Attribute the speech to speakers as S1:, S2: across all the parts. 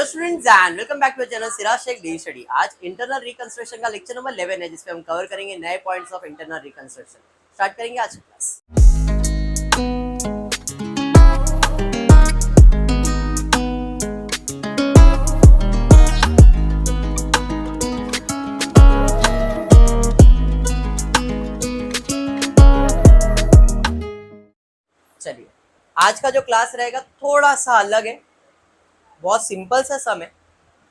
S1: Hello students and welcome back to channel Siraj Shaikh daily study. आज internal reconstruction का lecture number 11 है, जिसपे हम कवर करेंगे नए points of internal reconstruction. Start करेंगे आज की क्लास। चलिए, आज का जो क्लास रहेगा थोड़ा सा अलग है, बहुत सिंपल सा सम है,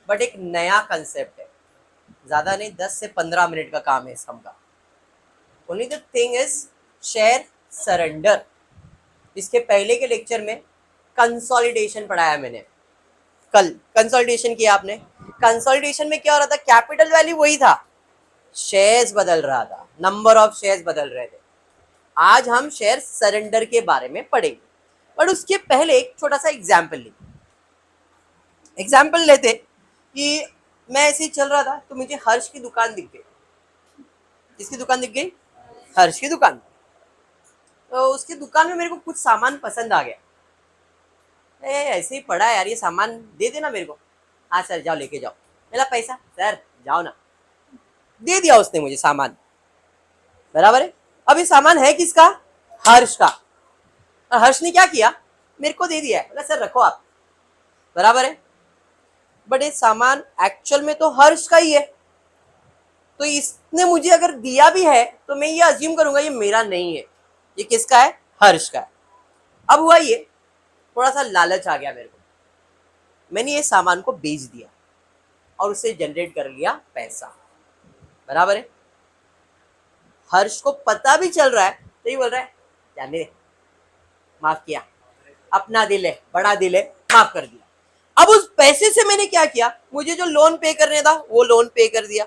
S1: बट एक नया कंसेप्ट है। ज़्यादा नहीं, 10 से 15 मिनट का काम है सम का। Only the thing is share surrender. इसके पहले के लेक्चर में कंसोलिडेशन पढ़ाया मैंने, कल कंसोलिडेशन किया आपने। कंसोलिडेशन में क्या हो रहा था, कैपिटल वैल्यू वही था, शेयर्स बदल रहा था, नंबर ऑफ शेयर्स बदल रहे थे। आज हम शेयर सरेंडर के बारे में पढ़ेंगे, बट उसके पहले एक छोटा सा एग्जाम्पल लेते कि मैं ऐसे ही चल रहा था तो मुझे हर्ष की दुकान दिख गई। किसकी दुकान दिख गई? हर्ष की दुकान। तो उसकी दुकान में मेरे को कुछ सामान पसंद आ गया। ऐसे ही पड़ा है यार, ये सामान दे देना मेरे को। हाँ सर, जाओ लेके जाओ। मेरा पैसा? सर जाओ ना। दे दिया उसने मुझे सामान, बराबर है। अब ये सामान है किसका? हर्ष का। और हर्ष ने क्या किया, मेरे को दे दिया है। बोला सर रखो आप, बराबर है। बट ये सामान एक्चुअल में तो हर्ष का ही है, तो इसने मुझे अगर दिया भी है तो मैं ये अज्यूम करूंगा ये मेरा नहीं है, ये किसका है? हर्ष का है। अब हुआ ये, थोड़ा सा लालच आ गया मेरे को, मैंने ये सामान को बेच दिया और उससे जनरेट कर लिया पैसा, बराबर है। हर्ष को पता भी चल रहा है तो ये बोल रहा है जाने दे, माफ किया, अपना दिल है, बड़ा दिल है, माफ कर दिया। अब उस पैसे से मैंने क्या किया, मुझे जो लोन पे करने था वो लोन पे कर दिया,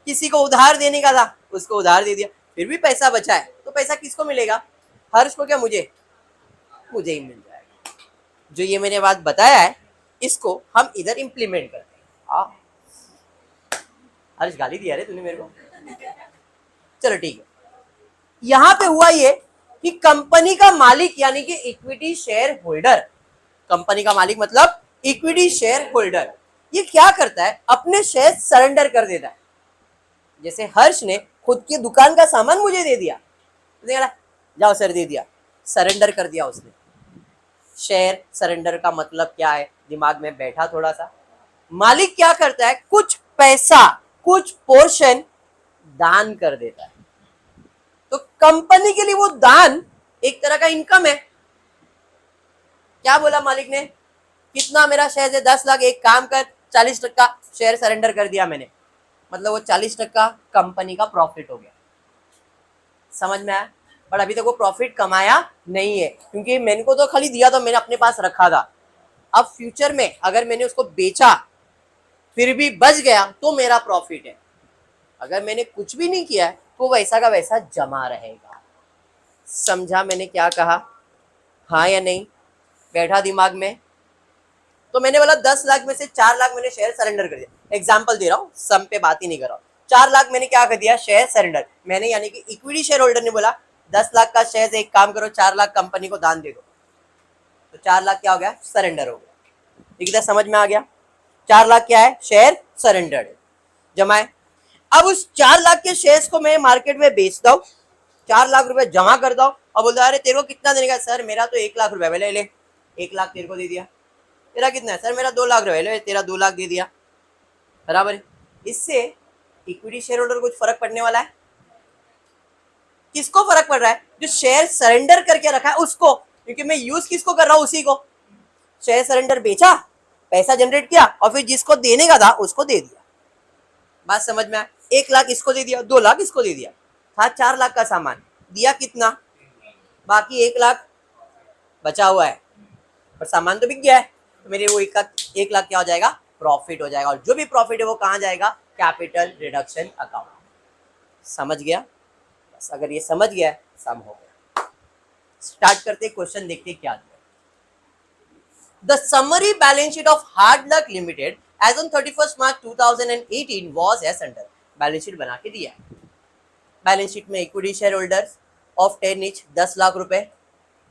S1: किसी को उधार देने का था उसको उधार दे दिया, फिर भी पैसा बचा है। तो पैसा किसको मिलेगा? हर्ष को क्या? मुझे ही मिल जाएगा। जो ये मैंने बात बताया है इसको हम इधर इंप्लीमेंट करते हैं। हर्ष गाली दिया रे तूने मेरे को। चलो ठीक है, यहां पे हुआ ये कि कंपनी का मालिक यानी कि इक्विटी शेयर होल्डर, कंपनी का मालिक मतलब इक्विटी शेयर होल्डर, ये क्या करता है, अपने शेयर सरेंडर कर देता है। जैसे हर्ष ने खुद की दुकान का सामान मुझे दे दिया, जाओ सर, दे दिया, सरेंडर कर दिया उसने। शेयर सरेंडर का मतलब क्या है, दिमाग में बैठा थोड़ा सा। मालिक क्या करता है, कुछ पैसा, कुछ पोर्शन दान कर देता है। तो कंपनी के लिए वो दान एक तरह का इनकम है। क्या बोला मालिक ने, कितना मेरा शेयर है? 10 लाख। एक काम कर, 40% शेयर सरेंडर कर दिया मैंने, मतलब वो 40% कंपनी का प्रॉफिट हो गया। समझ में आया? बट अभी तक वो प्रॉफिट कमाया नहीं है, क्योंकि मैंने को तो खाली दिया तो मैंने अपने पास रखा था। अब फ्यूचर में अगर मैंने उसको बेचा फिर भी बच गया तो मेरा प्रॉफिट है। अगर मैंने कुछ भी नहीं किया है तो वैसा का वैसा जमा रहेगा। समझा मैंने क्या कहा? हाँ या नहीं? बैठा दिमाग में? तो मैंने बोला 10 लाख में से 4 लाख मैंने शेयर सरेंडर कर दिया। एग्जाम्पल दे रहा हूँ, सम पे बात ही नहीं कर रहा हूँ। 4 लाख मैंने क्या कर दिया, शेयर सरेंडर। मैंने यानी कि इक्विटी शेयर होल्डर ने बोला 10 लाख का शेयर, एक काम करो 4 लाख कंपनी को दान दे दो, तो 4 लाख क्या हो गया, सरेंडर हो गया। ठीक है, समझ में आ गया? 4 लाख क्या है, शेयर सरेंडर जमाए। अब उस 4 लाख के शेयर्स को मैं मार्केट में बेचता हूँ, 4 लाख रुपए जमा करता हूँ और बोलता है अरे तेरे को कितना देने का? सर मेरा तो 1 लाख रुपए, ले 1 लाख तेरे को दे दिया। तेरा कितना है? सर मेरा 2 लाख रुपए, तेरा 2 लाख दे दिया, बराबर है। इससे इक्विटी शेयर होल्डर कुछ फर्क पड़ने वाला है? किसको फर्क पड़ रहा है? जो शेयर सरेंडर करके रखा है उसको, क्योंकि मैं यूज किसको कर रहा हूँ, उसी को। शेयर सरेंडर बेचा, पैसा जनरेट किया और फिर जिसको देने का था उसको दे दिया। बात समझ में आया? 1 लाख इसको दे दिया, 2 लाख इसको दे दिया। था 4 लाख का सामान, दिया कितना? बाकी 1 लाख बचा हुआ है, पर सामान तो बिक गया है। तो मेरे वो 1 लाख क्या हो जाएगा, प्रॉफिट हो जाएगा। और जो भी प्रॉफिट है वो कहाँ जाएगा, कैपिटल रिडक्शन अकाउंट। समझ गया? बस अगर ये समझ गया सम हो गया। स्टार्ट करते, क्वेश्चन देखते क्या दिया। The summary balance sheet of Hard Luck Limited as on 31 March 2018 was as under. Balance sheet बना के दिया। बैलेंस शीट में equity share holders of 10 each 10 lakh रुपए,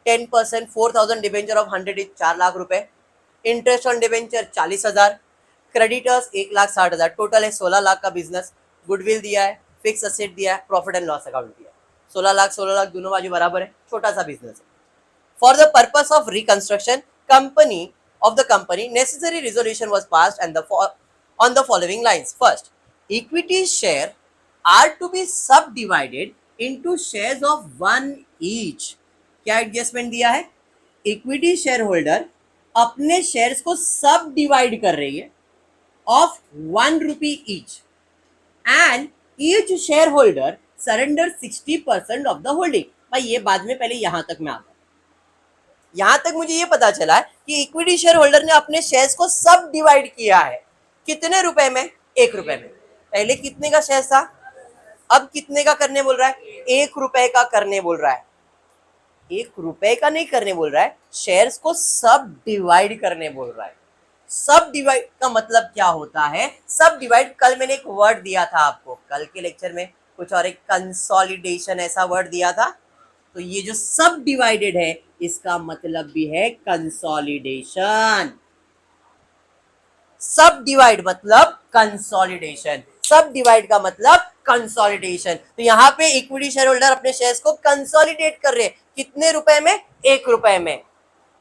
S1: 10% 4000 डिबेंचर ऑफ 100 ईच 4 लाख रुपए, interest on debenture 40,000, creditors 1,60,000, total है 16 लाख का business. Goodwill दिया है, फिक्स असेट दिया है, प्रॉफिट एंड लॉस अकाउंट दिया है। 16 लाख दोनों बाजू बराबर है, छोटा सा बिजनेस है। For the purpose of reconstruction company of the company, necessary resolution was passed and on the following lines. First, equity share are to be subdivided into shares of 1 each. क्या एडजस्टमेंट दिया है? Equity share holder अपने shares को सब divide कर रही है of 1 rupee each and each share holder surrender 60% of the holding. भाई ये बाद में, पहले यहां तक मैं आता हूं। यहां तक मुझे ये पता चला है कि इक्विटी शेयर होल्डर ने अपने शेयर्स को सब डिवाइड किया है। कितने रुपए में? 1 रुपए में। पहले कितने का शेयर था, अब कितने का करने बोल रहा है? 1 रुपए का करने बोल रहा है। 1 रुपए का नहीं करने बोल रहा है, शेयर्स को सब डिवाइड करने बोल रहा है। सब डिवाइड का मतलब क्या होता है? सब डिवाइड, कल मैंने एक वर्ड दिया था आपको, कल के लेक्चर में कुछ और, एक कंसोलिडेशन ऐसा वर्ड दिया था। तो ये जो सब डिवाइडेड है इसका मतलब भी है कंसोलिडेशन। सब डिवाइड मतलब कंसोलिडेशन, सब डिवाइड का मतलब कंसोलिडेशन। तो यहाँ पे इक्विटी शेयर होल्डर अपने शेयर्स को कंसोलिडेट कर रहे हैं। कितने रुपए में? 1 रुपए में।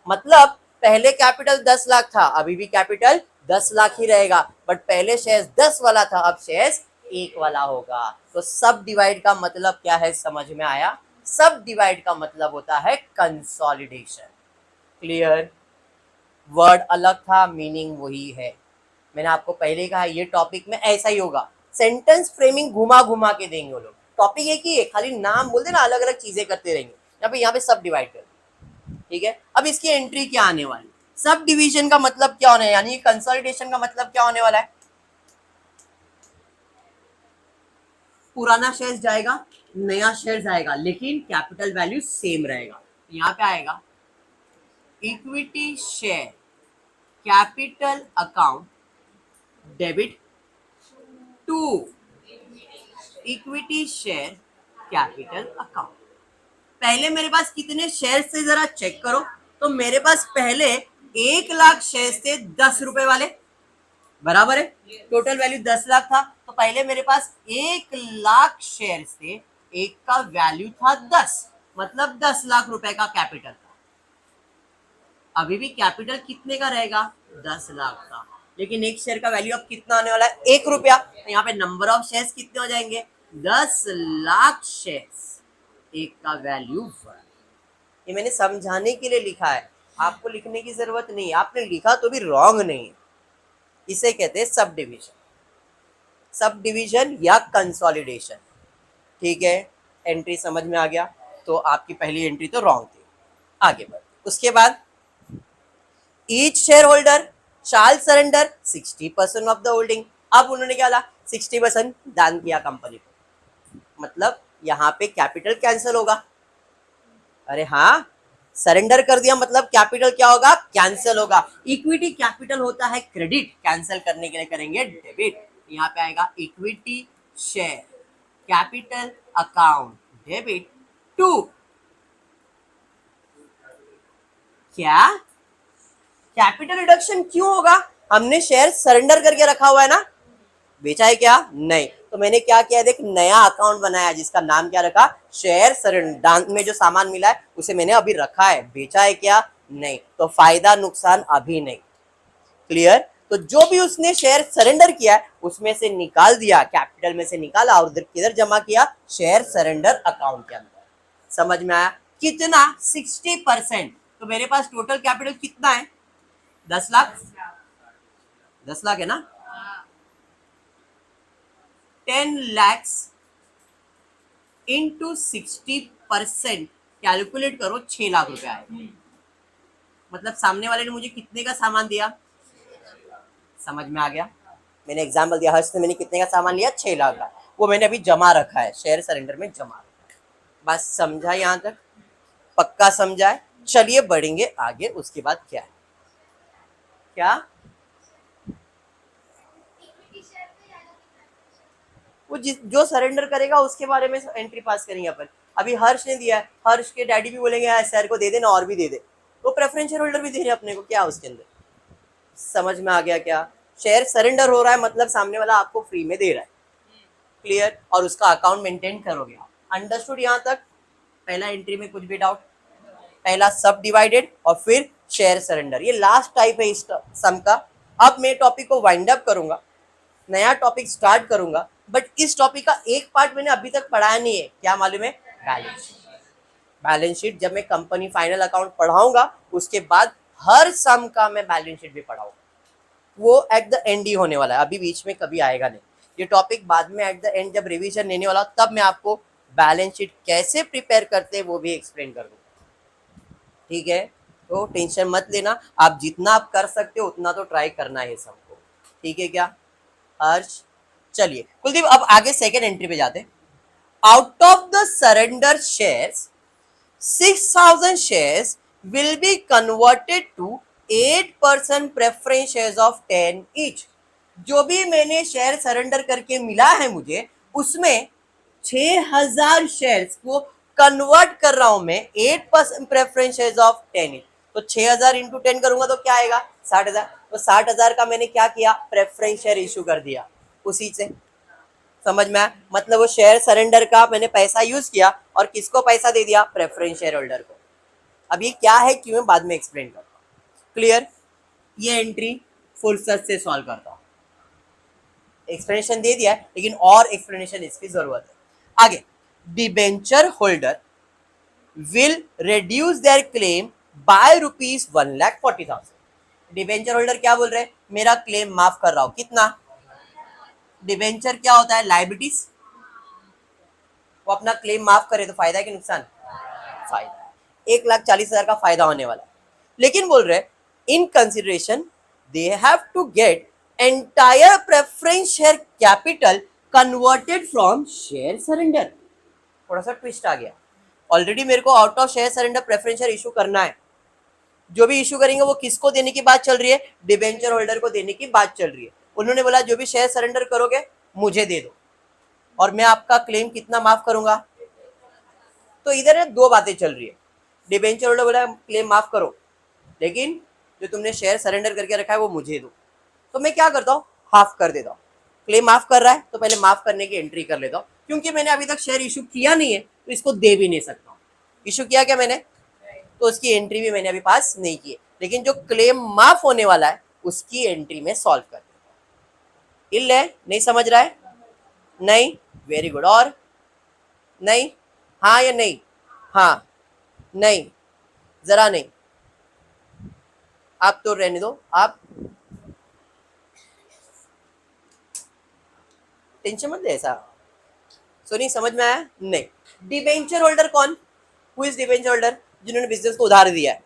S1: मतलब पहले कैपिटल 10 लाख था, अभी भी कैपिटल 10 लाख ही रहेगा, बट पहले शेयर्स 10 वाला था, अब शेयर्स 1 वाला होगा। तो सब डिवाइड का मतलब क्या है, समझ में आया? सब डिवाइड का मतलब होता है कंसोलिडेशन। क्लियर? वर्ड अलग था, मीनिंग वही है। मैंने आपको पहले कहा ये टॉपिक में ऐसा ही होगा, सेंटेंस फ्रेमिंग घुमा घुमा के देंगे वो लोग। टॉपिक एक ही है, खाली नाम बोल देना, अलग अलग चीजें करते रहेंगे। यहाँ पे सब डिवाइड कर, ठीक है। अब इसकी एंट्री क्या आने वाली? सब डिवीजन का मतलब क्या होने, यानी कंसोलिडेशन का मतलब क्या होने वाला है? पुराना शेयर जाएगा, नया शेयर जाएगा, लेकिन कैपिटल वैल्यू सेम रहेगा। यहाँ पे आएगा equity share capital account debit to equity share capital account. पहले मेरे पास कितने शेयर थे जरा चेक करो। तो मेरे पास पहले 1 लाख शेयर थे 10 रुपए वाले, बराबर है, टोटल वैल्यू 10 लाख था। तो पहले मेरे पास 1 लाख शेयर थे, एक का वैल्यू था 10, मतलब 10 लाख रुपए का कैपिटल था। अभी भी कैपिटल कितने का रहेगा? 10 लाख का, लेकिन एक शेयर का वैल्यू अब कितना आने वाला है? 1 रुपया। तो यहाँ पे नंबर ऑफ शेयर्स कितने हो जाएंगे? 10 लाख शेयर्स, एक का वैल्यू 1। ये मैंने समझाने के लिए लिखा है, आपको लिखने की जरूरत नहीं। आपने लिखा तो भी रॉन्ग नहीं है। इसे कहते हैं सब डिवीजन, सब डिवीजन या कंसोलिडेशन। ठीक है, एंट्री समझ में आ गया? तो आपकी पहली एंट्री तो रॉन्ग थी। आगे बढ़, उसके बाद each share holder shall surrender 60% of the holding. अब उन्होंने क्या कहा? 60% दान किया कंपनी को, मतलब यहाँ पे कैपिटल कैंसिल होगा। अरे हाँ, सरेंडर कर दिया मतलब कैपिटल क्या होगा? कैंसिल होगा। इक्विटी कैपिटल होता है क्रेडिट, कैंसिल करने के लिए करेंगे डेबिट। यहाँ पे आएगा equity share capital account debit to क्या? कैपिटल रिडक्शन क्यों होगा? हमने शेयर सरेंडर करके रखा हुआ है ना, बेचा है क्या? नहीं। तो मैंने क्या किया, देख, नया अकाउंट बनाया जिसका नाम क्या रखा? Share surrender. दान में जो सामान मिला है उसे मैंने अभी रखा है, बेचा है क्या? नहीं। तो फायदा नुकसान अभी नहीं। क्लियर? तो जो भी उसने शेयर सरेंडर किया है उसमें से निकाल दिया, कैपिटल में से निकाला और किधर जमा किया? शेयर सरेंडर अकाउंट के अंदर। समझ में आया? कितना? 60%। तो मेरे पास टोटल कैपिटल कितना है? 10 लाख। 10 लाख है ना? 10 lakhs इंटू 60% कैलकुलेट करो, 6 लाख रुपए आएगा। मतलब सामने वाले ने मुझे कितने का सामान दिया? समझ में आ गया? मैंने एग्जाम्पल दिया, हर्ष ने मैंने कितने का सामान लिया? 6 लाख का। वो मैंने अभी जमा रखा है, शेयर सरेंडर में जमा रखा है। बस समझा यहां तक? पक्का समझा है? चलिए बढ़ेंगे आगे। उसके बाद क्या है? क्या? वो जो सरेंडर करेगा उसके बारे में एंट्री पास करेंगे अपन। अभी हर्ष ने दिया है, हर्ष के डैडी भी बोलेंगे यार सर को दे देना और भी दे दे, वो प्रेफरेंस शेयर होल्डर भी दे रहे अपने को, क्या उसके अंदर? समझ में आ गया क्या? शेयर सरेंडर हो रहा है मतलब सामने वाला आपको फ्री में दे रहा है, क्लियर, और उसका अकाउंट मेंटेन करोगे आप। अंडरस्टूड यहाँ तक? पहला एंट्री में कुछ भी डाउट? पहला सब डिवाइडेड और फिर शेयर सरेंडर, ये लास्ट टाइप है इस सम का। अब मैं टॉपिक को वाइंड अप करूंगा, नया टॉपिक स्टार्ट करूंगा, बट इस टॉपिक का एक पार्ट मैंने अभी तक पढ़ाया नहीं है, क्या मालूम है? Balance sheet. बैलेंस शीट जब मैं कंपनी फाइनल अकाउंट पढ़ाऊंगा उसके बाद हर सम का मैं बैलेंस शीट भी पढ़ाऊंगा, वो एट द एंड ही होने वाला है, अभी बीच में कभी आएगा नहीं। ये टॉपिक बाद में एट द एंड जब रिवीजन लेने वाला तब मैं आपको बैलेंस शीट कैसे प्रिपेयर करते हैं वो भी एक्सप्लेन कर दूंगा, ठीक है? तो टेंशन मत लेना, आप जितना आप कर सकते हो उतना तो ट्राई करना है सबको, ठीक है क्या हर्ष? चलिए कुलदीप अब आगे सेकेंड एंट्री पे जाते हैं। Out of the surrender shares 6,000 shares will be converted to 8% preference shares of 10 each। जो भी मैंने शेयर सरेंडर करके मिला है मुझे उसमें 6,000 शेयर्स को कन्वर्ट कर रहा हूं मैं 8% प्रेफरेंस शेयर्स ऑफ 10 each। तो 6,000 इंटू 10 करूंगा तो क्या आएगा? 60,000। तो 60,000 का मैंने क्या किया? प्रेफरेंस शेयर इशू कर दिया उसी से, समझ में आया? मतलब वो शेयर सरेंडर का मैंने पैसा यूज किया और किसको पैसा दे दिया? प्रेफरेंस शेयर होल्डर को। अब ये क्या है क्यों, बाद में एक्सप्लेन करता हूँ, क्लियर? ये एंट्री फुर्सत से सॉल्व करता हूँ, एक्सप्लेनेशन दे दिया है लेकिन और एक्सप्लेनेशन इसकी जरूरत है आगे। Debenture holder will reduce there claim bye ₹1,40,000। Debenture holder क्या बोल रहे हैं? मेरा क्लेम माफ कर रहा हूं, कितना? डिबेंचर क्या होता है? लायबिलिटीज। वो अपना क्लेम माफ करे तो फायदा है कि नुकसान? फायदा है, 1,40,000 का फायदा होने वाला है। लेकिन बोल रहे in consideration they have to get entire preference share capital converted from share surrender. थोड़ा सा ट्विस्ट आ गया, ऑलरेडी मेरे को out of share surrender preference share issue करना है, जो भी इशू करेंगे वो किसको देने की बात चल रही है? डिबेंचर होल्डर को देने की बात चल रही है। उन्होंने बोला जो भी शेयर सरेंडर करोगे मुझे दे दो और मैं आपका क्लेम कितना माफ करूंगा। तो इधर दो बातें चल रही है, डिबेंचर होल्डर बोला क्लेम माफ करो लेकिन जो तुमने शेयर सरेंडर करके रखा है वो मुझे दो, तो मैं क्या करता हूँ? हाफ कर देता हूँ। क्लेम माफ कर रहा है तो पहले माफ करने की एंट्री कर लेता हूँ, क्योंकि मैंने अभी तक शेयर इशू किया नहीं है तो इसको दे भी नहीं सकता हूँ। इशू किया क्या मैंने? तो उसकी एंट्री भी मैंने अभी पास नहीं की है, लेकिन जो क्लेम माफ होने वाला है उसकी एंट्री में सॉल्व कर देता हूँ। इल है? नहीं समझ रहा है? नहीं, वेरी गुड। और नहीं? हाँ या नहीं? हाँ नहीं, जरा नहीं, आप तो रहने दो, आप टेंशन मत ले ऐसा। सो नहीं समझ में आया? नहीं। डिबेंचर होल्डर कौन? Who is debenture holder? जिन्होंने बिजनेस को उधार दिया है।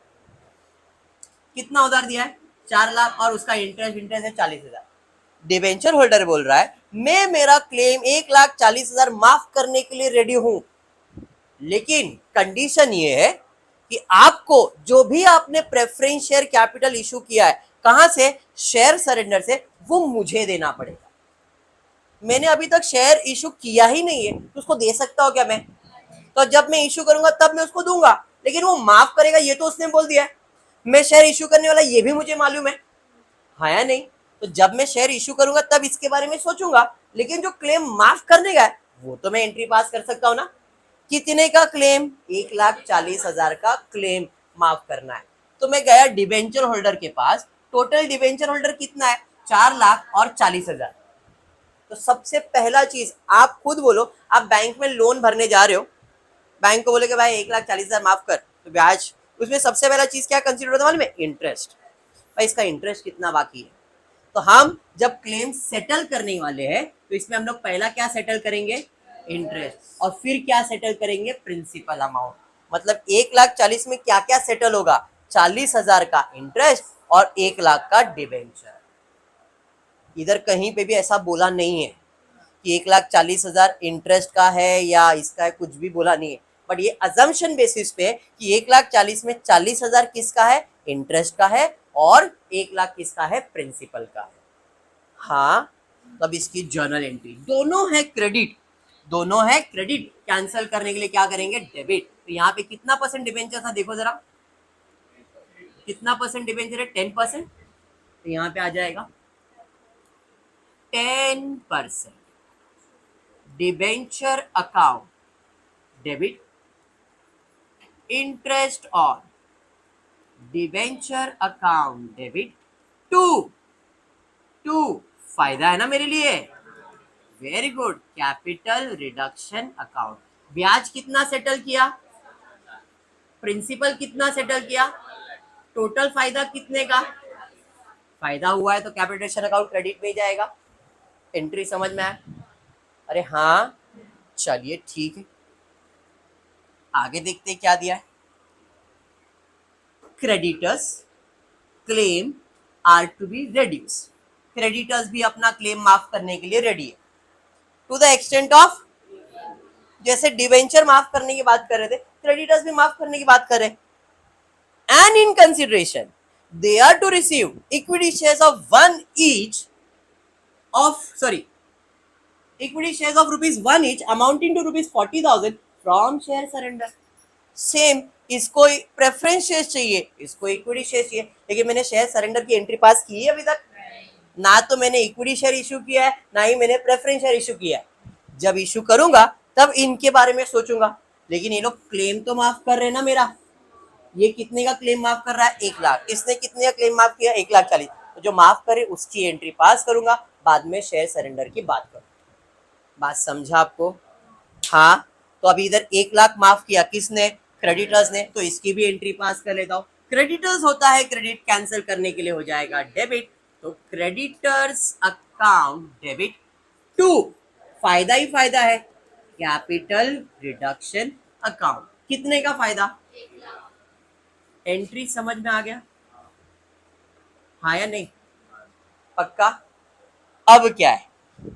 S1: कितना उधार दिया है? 4 लाख और उसका इंटरेस्ट है 40,000। डिबेंचर होल्डर बोल रहा है मैं मेरा क्लेम 1,40,000 माफ करने के लिए रेडी हूं, लेकिन कंडीशन ये है कि आपको जो भी आपने प्रेफरेंस शेयर कैपिटल इशू किया है, कहां से? शेयर सरेंडर से, वो मुझे देना पड़ेगा। मैंने अभी तक शेयर इशू किया ही नहीं है तो उसको दे सकता हूं क्या मैं? तो जब मैं इशू करूंगा तब मैं उसको दूंगा, लेकिन वो माफ करेगा ये तो उसने बोल दिया है। मैं शेयर इशू करने वाला ये भी मुझे मालूम है, हाँ या नहीं? तो जब मैं शेयर इशू करूंगा तब इसके बारे में सोचूंगा, लेकिन जो क्लेम माफ करने का है वो तो मैं एंट्री पास कर सकता हूं ना। कितने का क्लेम? 1,40,000 का क्लेम माफ करना है। तो मैं गया डिबेंचर होल्डर के पास, टोटल डिबेंचर होल्डर कितना है? 4,40,000। तो सबसे पहला चीज आप खुद बोलो, आप बैंक में लोन भरने जा रहे हो, बैंक को बोले कि भाई 1,40,000 माफ कर, तो ब्याज, उसमें सबसे पहला चीज क्या कंसीडर होता है मालूम है? इंटरेस्ट। भाई इसका इंटरेस्ट कितना बाकी है? तो हम जब क्लेम सेटल करने वाले हैं तो इसमें हम लोग पहला क्या सेटल करेंगे? इंटरेस्ट, और फिर क्या सेटल करेंगे? Principal amount. मतलब 1,40,000 में क्या क्या सेटल होगा? 40,000 का इंटरेस्ट और 1,00,000 का डिबेंचर। इधर कहीं पे भी ऐसा बोला नहीं है कि 1,40,000 इंटरेस्ट का है या इसका है, कुछ भी बोला नहीं है, बट ये अजम्पशन बेसिस पे कि 1,40,000 में 40,000 किसका है? इंटरेस्ट का है, और 1,00,000 किसका है? प्रिंसिपल का है। हाँ, तब इसकी जर्नल एंट्री दोनों है क्रेडिट, दोनों है क्रेडिट। कैंसिल करने के लिए क्या करेंगे? डेबिट। तो यहाँ पे कितना परसेंट डिबेंचर था देखो जरा, कितना परसेंट डिबेंचर है? 10%। तो यहाँ पे आ जाएगा 10% debenture account debit, interest on debenture account debit to फायदा है ना मेरे लिए, very good, capital reduction account. ब्याज कितना सेटल किया, प्रिंसिपल कितना सेटल किया, टोटल फायदा कितने का, फायदा हुआ है तो कैपिटल रिडक्शन अकाउंट क्रेडिट में जाएगा। एंट्री समझ में आया? अरे हाँ, चलिए ठीक है, आगे देखते हैं क्या दिया है। Creditors claim are to be reduce, creditors भी अपना क्लेम माफ करने के लिए रेडी है टू द एक्सटेंट ऑफ, जैसे डिवेंचर माफ करने की बात कर रहे थे, क्रेडिटर्स भी माफ करने की बात कर रहे हैं। And in consideration they are to receive equity shares of one each of equity shares of ₹1 each amounting to ₹40,000 from share surrender। Same, इसको प्रेफरेंस शेयर चाहिए, इसको इक्विटी शेयर चाहिए, लेकिन मैंने शेयर सरेंडर की एंट्री पास की है अभी तक? ना तो मैंने इक्विटी शेयर इशू किया है, ना ही मैंने प्रेफरेंस शेयर इशू किया है। जब इशू करूंगा तब इनके बारे में सोचूंगा, लेकिन ये लोग क्लेम तो माफ कर रहे हैं ना मेरा। ये कितने का क्लेम माफ कर रहा है? 1 लाख। इसने कितने का क्लेम माफ किया? 1,40,000। तो जो माफ करे उसकी एंट्री पास करूंगा, बाद में शेयर सरेंडर की बात करूंगा। बात समझा आपको? हाँ, तो अभी इधर 1 लाख माफ किया किसने? क्रेडिटर्स ने, तो इसकी भी एंट्री पास कर लेता हूँ। क्रेडिटर्स होता है क्रेडिट, कैंसिल करने के लिए हो जाएगा डेबिट, तो क्रेडिटर्स अकाउंट डेबिट टू, फायदा ही फायदा है, कैपिटल रिडक्शन अकाउंट। कितने का फायदा? एंट्री समझ में आ गया? हाँ या नहीं? पक्का? अब क्या है?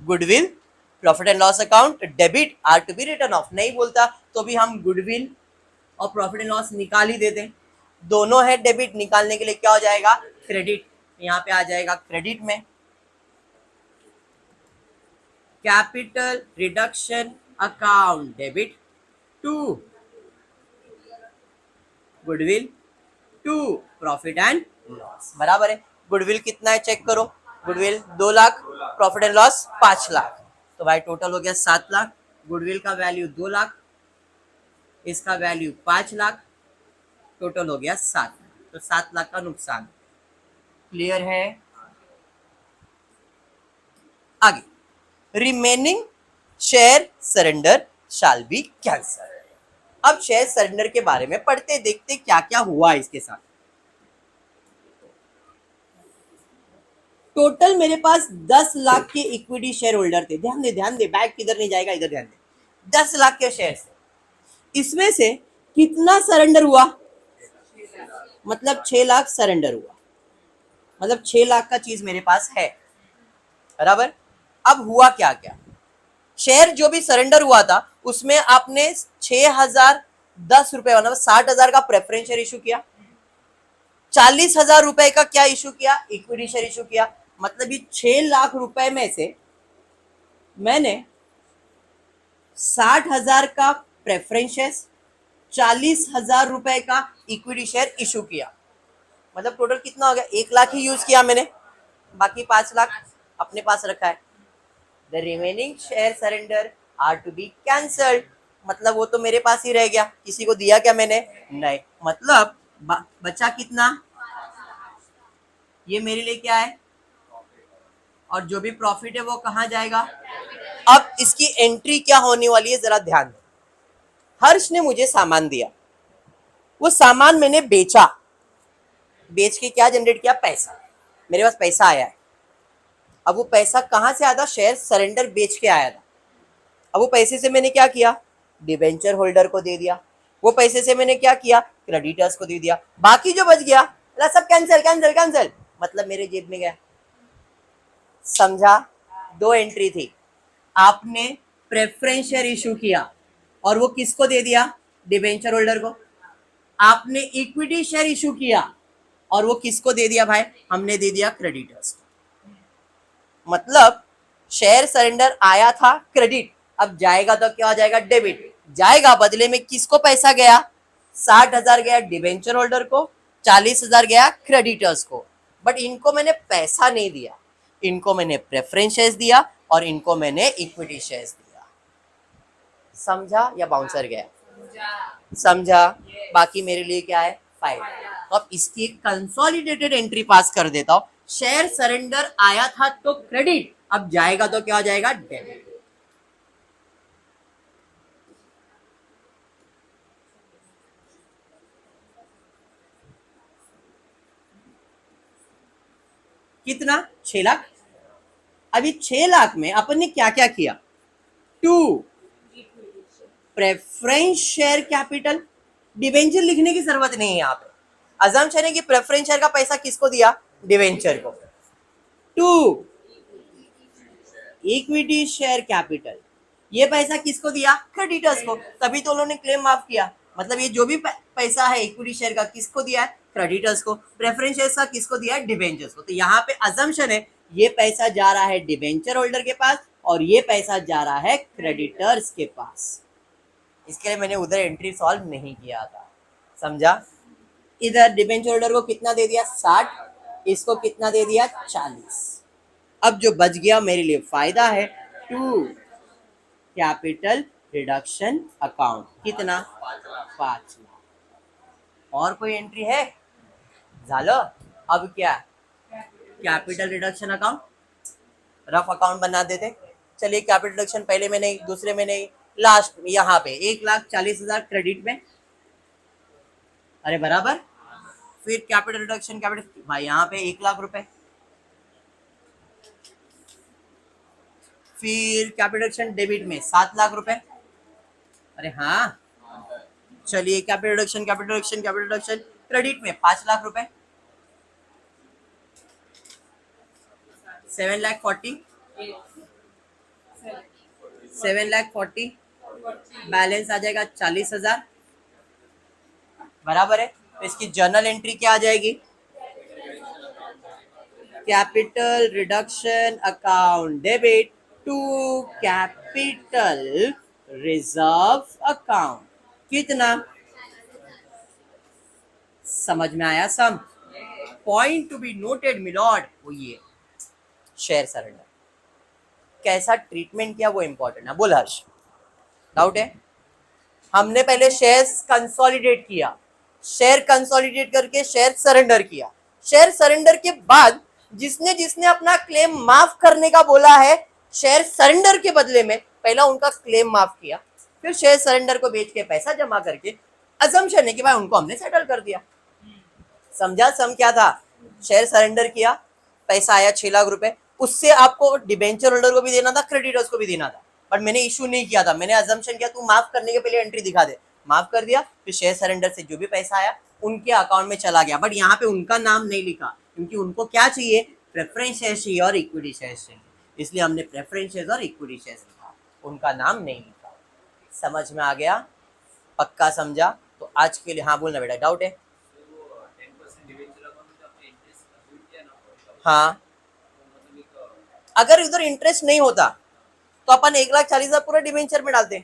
S1: Goodwill profit and loss account debit are to be written off. नहीं बोलता तो भी हम गुडविल और प्रॉफिट एंड लॉस निकाल ही देते, दोनों है डेबिट, निकालने के लिए क्या हो जाएगा? क्रेडिट। यहाँ पे आ जाएगा क्रेडिट में capital reduction account debit to goodwill to profit and loss. बराबर है। गुडविल कितना है चेक करो, goodwill 2 lakh, profit and loss 5 lakh, तो भाई टोटल हो गया 7 लाख। गुडविल का वैल्यू 2 लाख, इसका वैल्यू 5 लाख, टोटल हो गया 7 लाख, तो 7 लाख का नुकसान। क्लियर है? आगे, remaining share surrender shall be cancel. अब शेयर सरेंडर के बारे में पढ़ते, देखते क्या क्या हुआ इसके साथ। टोटल मेरे पास 10 लाख के इक्विटी शेयर होल्डर थे। ध्यान दे, बैग किधर नहीं जाएगा, इधर ध्यान दे। 10 लाख के शेयर थे, इसमें से कितना सरेंडर हुआ? मतलब 6 लाख सरेंडर हुआ, मतलब 6 लाख का चीज मेरे पास है। बराबर। अब हुआ क्या क्या? शेयर जो भी सरेंडर हुआ था उसमें आपने 6,010 रुपए, मतलब 60,000 का प्रेफरेंस शेयर इशू किया, 40,000 रुपए का क्या इशू किया? इक्विटी शेयर इशू किया। मतलब ये 6 लाख रुपए में से मैंने 60,000 का प्रेफरेंस शेयर, 40,000 रुपए का इक्विटी शेयर इशू किया। मतलब टोटल कितना हो गया? 1 लाख ही यूज किया मैंने, बाकी 5 लाख अपने पास रखा है। The remaining share surrender are to be cancelled, मतलब वो तो मेरे पास ही रह गया, किसी को दिया क्या मैंने? नहीं। मतलब बचा कितना? ये मेरे लिए क्या है? और जो भी प्रॉफिट है वो कहाँ जाएगा? अब इसकी एंट्री क्या होने वाली है जरा ध्यान दो। हर्ष ने मुझे सामान दिया, वो सामान मैंने बेचा, बेच के क्या जनरेट किया? पैसा। मेरे पास पैसा आया है। अब वो पैसा कहां से आया था? शेयर सरेंडर बेच के आया था। अब वो पैसे से मैंने क्या किया? डिबेंचर होल्डर को दे दिया। वो पैसे से मैंने क्या किया? क्रेडिटर्स को दे दिया। बाकी जो बच गया सब कैंसिल कैंसिल कैंसिल, मतलब मेरे जेब में गया। समझा? 2 एंट्री थी। आपने प्रेफरेंस शेयर इशू किया और वो किसको दे दिया? डिबेंचर होल्डर को। आपने इक्विटी शेयर इशू किया और वो किसको दे दिया भाई? हमने दे दिया क्रेडिटर्स को। मतलब शेयर सरेंडर आया था क्रेडिट, अब जाएगा तो क्या हो जाएगा? डेबिट। जाएगा, बदले में किसको पैसा गया? 60,000 गया डिबेंचर होल्डर को, 40,000 गया क्रेडिटर्स को। बट इनको मैंने पैसा नहीं दिया, इनको मैंने प्रेफरेंस शेयर्स दिया और इनको मैंने इक्विटी शेयर्स दिया। समझा या बाउंसर गया? समझा। बाकी मेरे लिए क्या है? फाइल। तो अब इसकी एक कंसोलिडेटेड एंट्री पास कर देता हूं। शेयर सरेंडर आया था तो क्रेडिट, अब जाएगा तो क्या हो जाएगा? डेबिट। कितना? 6 लाख। अभी 6 लाख में अपन ने क्या क्या किया? 2 प्रेफरेंस शेयर कैपिटल, डिवेंचर लिखने की जरूरत नहीं है यहाँ पे। अजम्पशन है कि प्रेफरेंस शेयर का पैसा किसको दिया? डिवेंचर को। 2 इक्विटी शेयर कैपिटल, ये पैसा किसको दिया? क्रेडिटर्स को, तभी तो उन्होंने क्लेम माफ किया। मतलब ये जो भी पैसा है इक्विटी शेयर का किसको दिया है? क्रेडिटर्स को। प्रेफरेंस शेयर का किसको दिया है? डिवेंचर्स को। तो यहाँ पे अजम्पशन है ये पैसा जा रहा है डिवेंचर होल्डर के पास और ये पैसा जा रहा है क्रेडिटर्स के पास। इसके लिए मैंने उधर एंट्री सॉल्व नहीं किया था। समझा? इधर डिवेंचर होल्डर को कितना दे दिया? 60, इसको कितना दे दिया? 40। अब जो बच गया मेरे लिए फायदा है 2 कैपिटल रिडक्शन अकाउंट, कितना? 5 लाख। और कोई एंट्री है? झालं। अब क्या? Capital reduction account, rough account बना देते। चलिए कैपिटल रिडक्शन पहले में नहीं, दूसरे में नहीं, लास्ट में यहाँ पे 1,40,000 क्रेडिट में, अरे बराबर। फिर कैपिटल रिडक्शन, कैपिटल भाई यहाँ पे 1 लाख रुपए, फिर कैपिटल रिडक्शन डेबिट में 7 लाख रुपए, अरे हाँ। चलिए capital reduction, capital reduction, capital reduction credit में 5 लाख रुपए, 7,40,000, 7,40,000, बैलेंस आ जाएगा 40,000, बराबर है। तो इसकी जर्नल एंट्री क्या आ जाएगी? Capital reduction account debit to capital reserve account, कितना? समझ में आया? Some point to be noted milord, वो ये शेयर सरेंडर कैसा ट्रीटमेंट किया वो इंपॉर्टेंट है। बोल हर्ष, डाउट है? हमने पहले शेयर्स कंसोलिडेट किया, शेयर कंसोलिडेट करके शेयर सरेंडर किया। शेयर सरेंडर के बाद जिसने जिसने अपना क्लेम माफ करने का बोला है, शेयर सरेंडर के बदले में पहला उनका क्लेम माफ किया, फिर शेयर सरेंडर को बेच के पैसा जमा करके अजम्पशन है कि भाई उनको हमने सेटल कर दिया। समझा? सम क्या था? शेयर सरेंडर किया, पैसा आया 6 लाख रुपए, उससे आपको डिबेंचर होल्डर को भी देना था, क्रेडिटर्स को भी देना था, बट मैंने इशू नहीं किया था। मैंने अजम्पशन किया तू माफ करने के पहले एंट्री दिखा दे, माफ कर दिया, फिर शेयर सरेंडर से जो भी पैसा आया उनके अकाउंट में चला गया। बट यहाँ पे उनका नाम नहीं लिखा क्योंकि उनको क्या चाहिए? प्रेफरेंस शेयर चाहिए और इक्विटी शेयर चाहिए, इसलिए हमने प्रेफरेंस शेयर और इक्विटी शेयर लिखा, उनका नाम नहीं लिखा। समझ में आ गया? पक्का समझा? तो आज के लिए हाँ बोलना बेटा, डाउट है? हाँ, अगर इधर इंटरेस्ट नहीं होता तो अपन 1,40,000 पूरा डिवेंचर में डालते,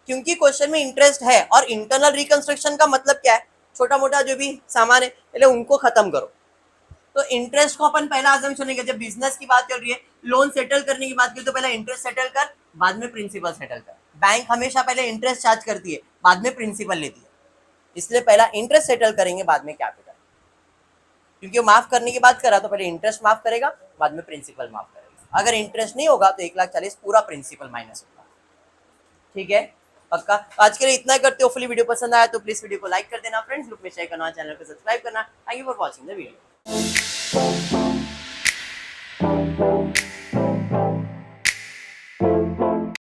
S1: क्योंकि क्वेश्चन में इंटरेस्ट है। और इंटरनल रिकंस्ट्रक्शन का मतलब क्या है? छोटा मोटा जो भी सामान है पहले उनको खत्म करो। तो इंटरेस्ट को अपन पहला अजम्पशन नहीं, जब बिजनेस की बात चल रही है, लोन सेटल करने की बात की तो पहले इंटरेस्ट सेटल कर, बाद में प्रिंसिपल सेटल कर। बैंक हमेशा पहले इंटरेस्ट चार्ज करती है, बाद में प्रिंसिपल लेती है, इसलिए पहला इंटरेस्ट सेटल करेंगे, बाद में कैपिटल। क्योंकि वो माफ करने की बात करा तो पहले इंटरेस्ट माफ करेगा, बाद में प्रिंसिपल माफ करेगा। अगर इंटरेस्ट नहीं होगा तो 1,40,000 पूरा प्रिंसिपल माइनस होगा। ठीक है, पक्का? आज के लिए इतना करते हो। फुली वीडियो पसंद आया तो प्लीज वीडियो को लाइक कर देना, फ्रेंड्स ग्रुप में शेयर करना, चैनल को सब्सक्राइब करना। Thank you for watching the video.